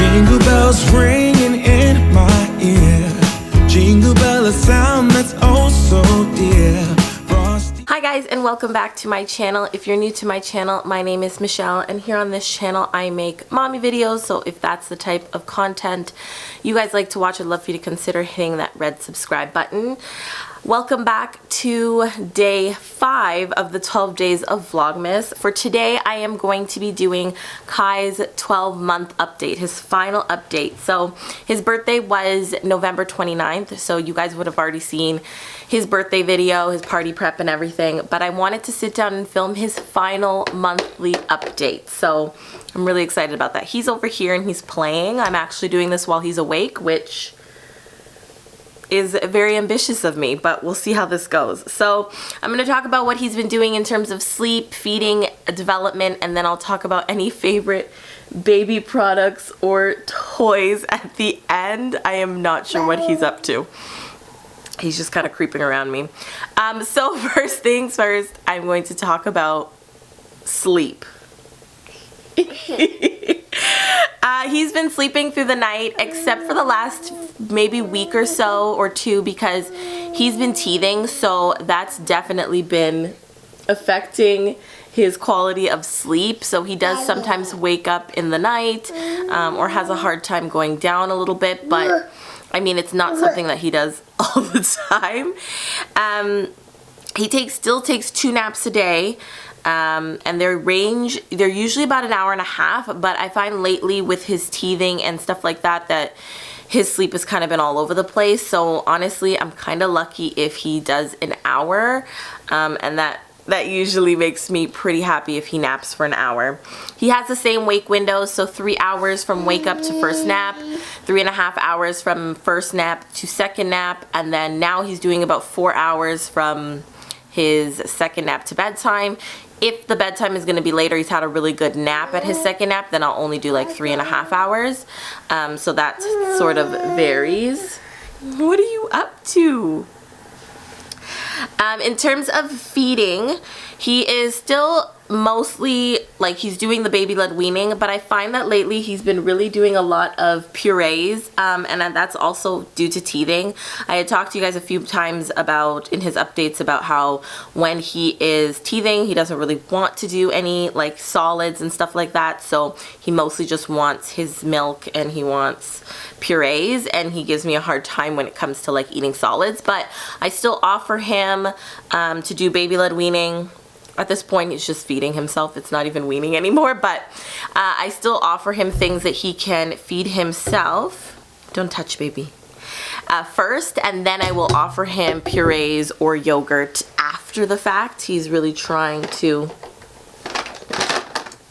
Jingle bells ringing in my ear. Jingle bell, a sound that's oh so dear. Hi guys, and welcome back to my channel. If you're new to my channel, my name is Michelle, and here on this channel I make mommy videos. So if that's the type of content you guys like to watch, I'd love for you to consider hitting that red subscribe button. Welcome back to day 5 of the 12 days of Vlogmas. For today, I am going to be doing Kai's 12-month update, his final update. So his birthday was November 29th, so you guys would have already seen his birthday video, his party prep and everything, but I wanted to sit down and film his final monthly update. So I'm really excited about that. He's over here and he's playing. I'm actually doing this while he's awake, which is very ambitious of me, but we'll see how this goes. So I'm going to talk about what he's been doing in terms of sleep, feeding, development, and then I'll talk about any favorite baby products or toys at the end. I am not sure what he's up to. He's just kind of creeping around me. So first things first, I'm going to talk about sleep. He's been sleeping through the night except for the last maybe week or so or two because he's been teething, so that's definitely been affecting his quality of sleep. So he does sometimes wake up in the night or has a hard time going down a little bit, but I mean, it's not something that he does all the time. He still takes 2 naps a day. And they're usually about an hour and a half, but I find lately with his teething and stuff like that, that his sleep has kind of been all over the place. So honestly, I'm kind of lucky if he does an hour, and that usually makes me pretty happy if he naps for an hour. He has the same wake windows, so 3 hours from wake up to first nap, 3.5 hours from first nap to second nap, and then now he's doing about 4 hours from his second nap to bedtime. If the bedtime is going to be later, he's had a really good nap at his second nap, then I'll only do like 3.5 hours. So that sort of varies. What are you up to? In terms of feeding, he is still mostly like he's doing the baby-led weaning, but I find that lately he's been really doing a lot of purees, and that's also due to teething. I had talked to you guys a few times about in his updates about how when he is teething, he doesn't really want to do any like solids and stuff like that, so he mostly just wants his milk and he wants purees, and he gives me a hard time when it comes to like eating solids. But I still offer him to do baby-led weaning. At this point, he's just feeding himself. It's not even weaning anymore, but I still offer him things that he can feed himself. Don't touch, baby. First, and then I will offer him purees or yogurt after the fact. He's really trying to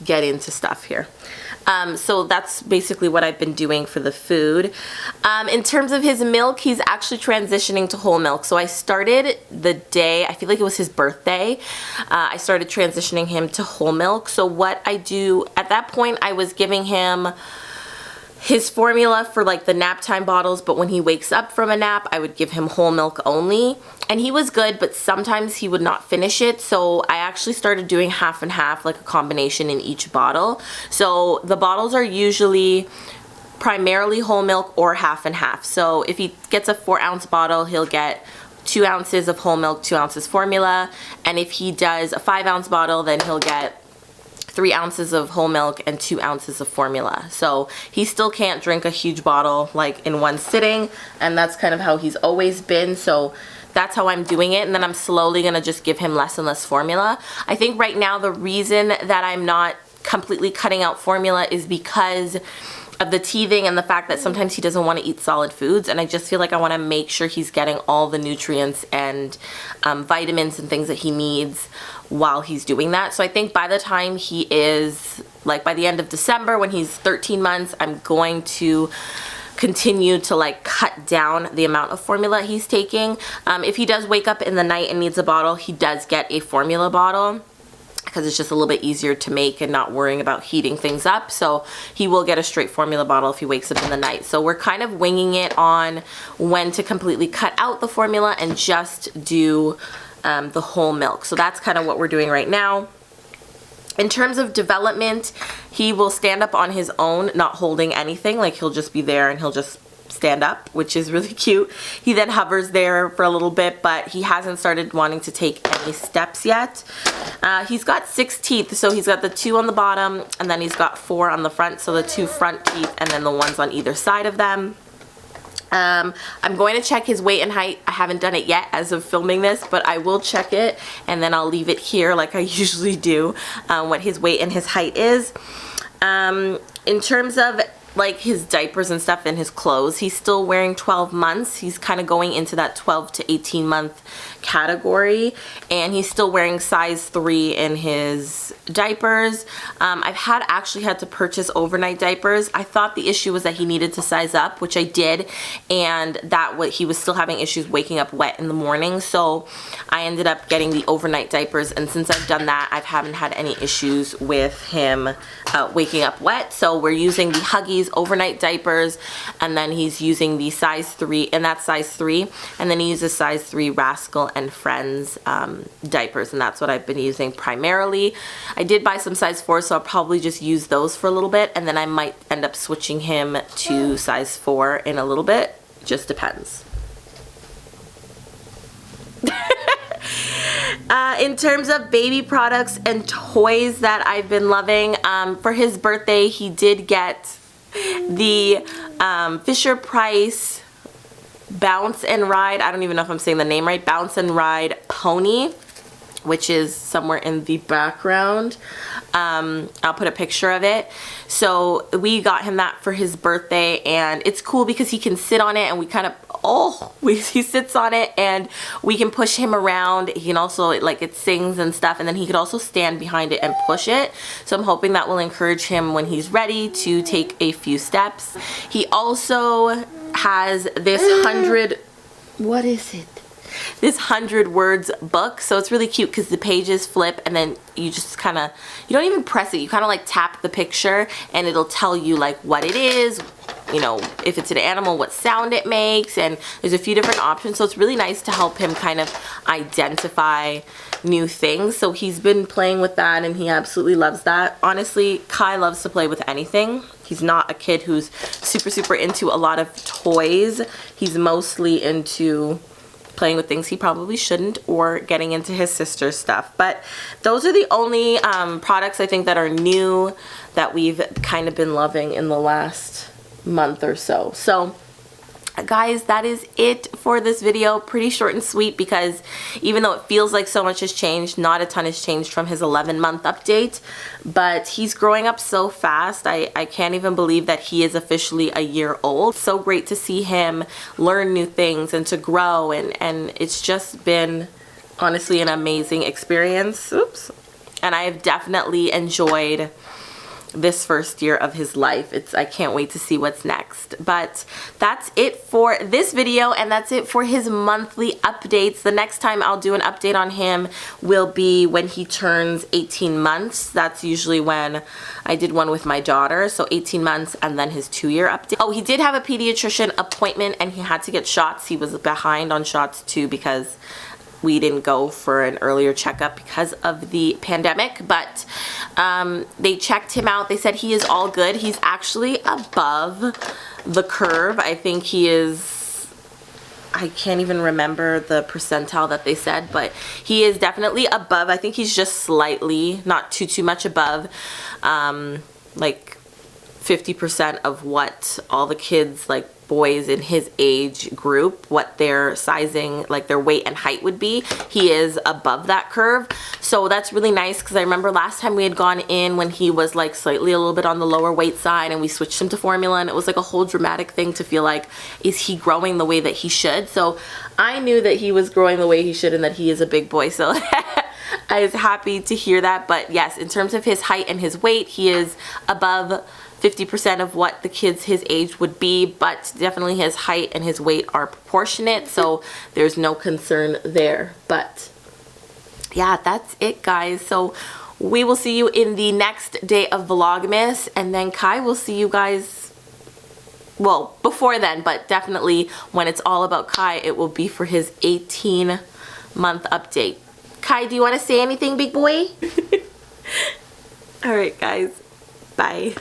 get into stuff here. So that's basically what I've been doing for the food. In terms of his milk, he's actually transitioning to whole milk. So I started the day, I feel like it was his birthday, I started transitioning him to whole milk. So what I do, at that point I was giving him his formula for like the nap time bottles, but when he wakes up from a nap, I would give him whole milk only. And he was good, but sometimes he would not finish it. So I actually started doing half and half, like a combination in each bottle. So the bottles are usually primarily whole milk or half and half. So if he gets a 4-ounce bottle, he'll get 2 ounces of whole milk, 2 ounces formula. And if he does a 5-ounce bottle, then he'll get 3 ounces of whole milk and 2 ounces of formula. So he still can't drink a huge bottle like in one sitting, and that's kind of how he's always been. So that's how I'm doing it, and then I'm slowly gonna just give him less and less formula. I think right now the reason that I'm not completely cutting out formula is because of the teething and the fact that sometimes he doesn't want to eat solid foods, and I just feel like I want to make sure he's getting all the nutrients and vitamins and things that he needs while he's doing that. So I think by the time he is, like by the end of December when he's 13 months, I'm going to continue to like cut down the amount of formula he's taking. If he does wake up in the night and needs a bottle, he does get a formula bottle, because it's just a little bit easier to make and not worrying about heating things up. So he will get a straight formula bottle if he wakes up in the night. So we're kind of winging it on when to completely cut out the formula and just do the whole milk. So that's kind of what we're doing right now. In terms of development, he will stand up on his own, not holding anything. Like, he'll just be there and he'll just stand up, which is really cute. He then hovers there for a little bit, but he hasn't started wanting to take any steps yet. He's got 6 teeth, so he's got the 2 on the bottom, and then he's got 4 on the front, so the 2 front teeth and then the ones on either side of them. I'm going to check his weight and height. I haven't done it yet as of filming this, but I will check it, and then I'll leave it here like I usually do, what his weight and his height is. In terms of like his diapers and stuff and his clothes, he's still wearing 12 months. He's kind of going into that 12 to 18 month category, and he's still wearing size 3 in his diapers. I've actually had to purchase overnight diapers. I thought the issue was that he needed to size up, which I did, and he was still having issues waking up wet in the morning, so I ended up getting the overnight diapers, and since I've done that, I haven't had any issues with him waking up wet. So we're using the Huggies overnight diapers, and then he's using the size 3, and that's size 3, and then he uses size 3 Rascal and Friends diapers, and that's what I've been using primarily. I did buy some size 4, so I'll probably just use those for a little bit, and then I might end up switching him to size 4 in a little bit. Just depends. In terms of baby products and toys that I've been loving, for his birthday he did get the Fisher-Price Bounce and Ride, I don't even know if I'm saying the name right, Bounce and Ride pony, which is somewhere in the background. I'll put a picture of it. So we got him that for his birthday, and it's cool because he can sit on it, and we kind of, he sits on it and we can push him around. He can also, like, it sings and stuff, and then he could also stand behind it and push it. So I'm hoping that will encourage him when he's ready to take a few steps. He also has this 100, what is it? This 100 words book, so it's really cute because the pages flip, and then you just kind of, you don't even press it, you kind of like tap the picture and it'll tell you like what it is, you know, if it's an animal, what sound it makes, and there's a few different options, so it's really nice to help him kind of identify new things. So he's been playing with that and he absolutely loves that. Honestly, Kai loves to play with anything. He's not a kid who's super into a lot of toys. He's mostly into playing with things he probably shouldn't, or getting into his sister's stuff. But those are the only products I think that are new that we've kind of been loving in the last month or so. So guys, that is it for this video. Pretty short and sweet because even though it feels like so much has changed, not a ton has changed from his 11-month update, but he's growing up so fast. I can't even believe that he is officially a year old. So great to see him learn new things and to grow, and it's just been honestly an amazing experience. Oops. And I have definitely enjoyed this first year of his life. I can't wait to see what's next. But that's it for this video, and that's it for his monthly updates. The next time I'll do an update on him will be when he turns 18 months. That's usually when I did one with my daughter, so 18 months and then his 2-year update. Oh, he did have a pediatrician appointment and he had to get shots. He was behind on shots too because we didn't go for an earlier checkup because of the pandemic, but they checked him out. They said he is all good. He's actually above the curve. I think he is, I can't even remember the percentile that they said, but he is definitely above. I think he's just slightly, not too much above, like 50% of what all the kids, like boys in his age group, what their sizing, like their weight and height would be. He is above that curve, so that's really nice because I remember last time we had gone in when he was like slightly a little bit on the lower weight side, and we switched him to formula, and it was like a whole dramatic thing to feel like, is he growing the way that he should? So I knew that he was growing the way he should and that he is a big boy, so I was happy to hear that. But yes, in terms of his height and his weight, he is above 50% of what the kids his age would be, but definitely his height and his weight are proportionate, so there's no concern there. But yeah, that's it, guys. So we will see you in the next day of Vlogmas, and then Kai will see you guys, well, before then, but definitely when it's all about Kai, it will be for his 18-month update. Kai, do you want to say anything, big boy? All right, guys. Bye.